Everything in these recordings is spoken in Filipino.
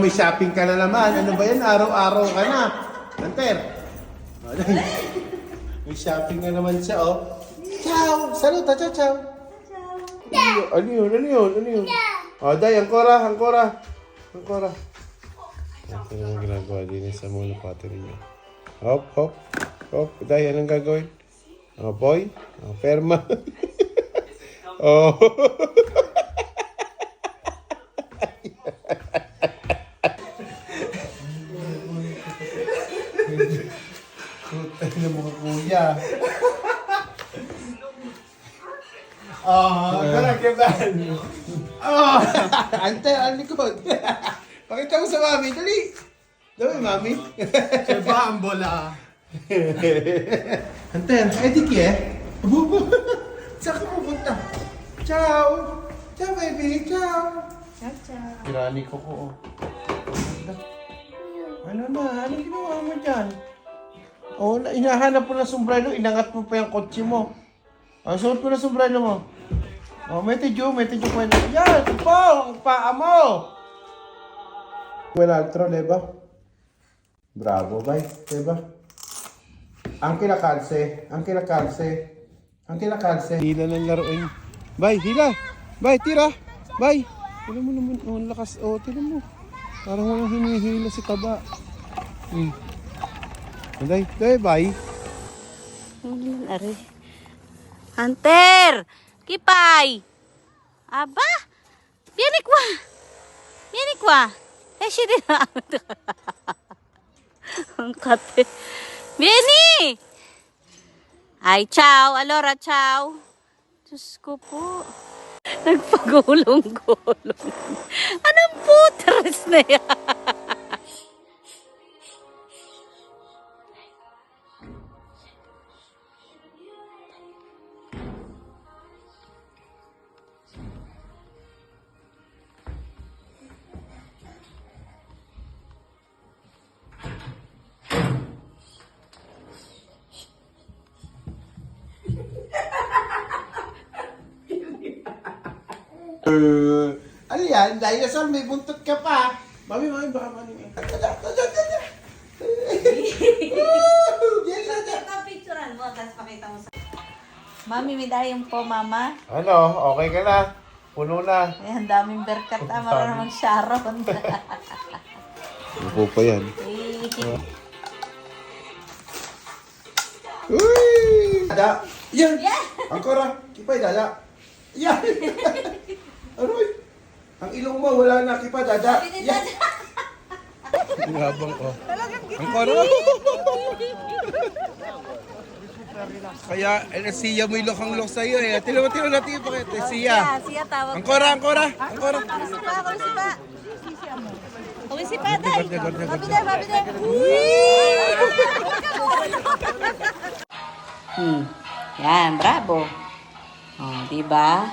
May shopping ka na naman. Ano ba yan? Araw-araw ka na. Hunter. May shopping na naman siya, oh. Ciao! Saluta, ciao, ciao! Ano yun? Ano yun? Ano yun? Oh, Day, angkora, angkora. Angkora. Ito naman ginagawa din sa monopatry niya. Hop, hop. Hop. Day, anong gagawin? Oh, boy. Oh, perma. Oh. Putay na mga kuya. Oh, kanakiban. Oh, ante, ang likod. Pakita mo sa mami, dali. Dali, mami. Diba ang bola? Ante, edik eh. Saan ka pupunta? Ciao. Ciao, baby. Ciao. Ciao, ciao. Kirani ko ko. Ano na? Anong ginawa mo dyan? Oh, hinahanap mo na sombrero, inangat mo pa yung kotse mo. Oh, suot mo na sombrero mo. Oh, may tidyo pa yun. Yan, ito po, ang paa mo. Wala altro, diba? Bravo, bay, diba? Anche la calce, anche la calce, anche la calce. Hila ng laruin. Bay, hila. Bay, tira. Bay. Tira mo naman, oh, lakas. Oh, tira mo. Parang walang hinihila si Taba. Day, day, bay. Ano ari? Hunter! Kipay! Aba! Bianikwa! Bianikwa! Eh, siya din na. Ang kate. Biani! Ay, ciao! Alora, ciao! Diyos ko po. Nagpagulong-gulong. Anong putres na yan? Ano yan? Dinosaur, may buntot ka pa. Mami, baka mami. Picturean mo, tapos pakita mo sa... Mami, may dayong po, mama. Ano? Okay ka na? Puno na. Ay, ang daming berkat. Marunong Sharon. Upo pa yan. Eh. Uy! Dada! Yan! Angkora! Kipay, dada! Yan! Aroy! Ang ilong mo, wala na. Kipa, dada! Yan! Ngabang, oh. Angkora! Kaya, siya mo ilokang-lok sa'yo eh. Tilo natin yung pakit. Siya. Siya tawag. Angkora, angkora! Angkora! Kumisipa, day. Mabide. Yan, bravo. Oh, diba?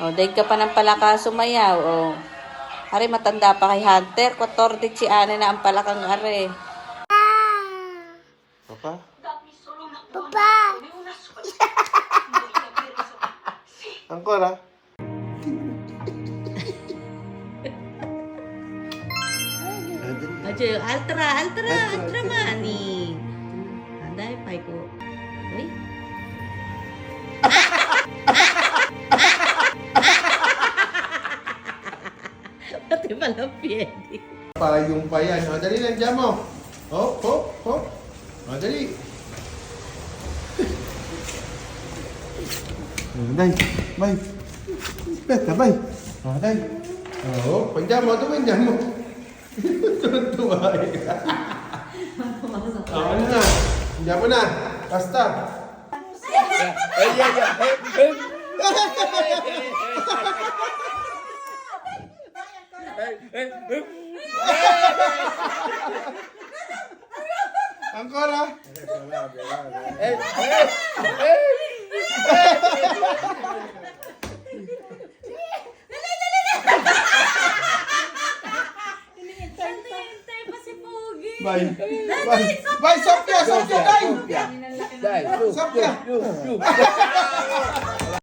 Oh, daig ka pa ng palaka sumayaw. Oh. Ari, matanda pa kay Hunter. 14 si Ana na ang palakang are. Papa? Papa! Angkora? Ajo, ultra mani. Anday, pay ko. Uy. Pati pala piyedi. Payong pa yan. O, dali lang dyan mo. Hop, hop, hop. O, dali. Day, bay. Beta, bay. O, day. O, pandiyan mo. Ito pandiyan mo. Tuwa eh. O, ano na? Pandiyan mo na. Basta. Ay. Angkora. Bye. Bye. Bye, Sophia, Sophia, dai. Dai, Sophia.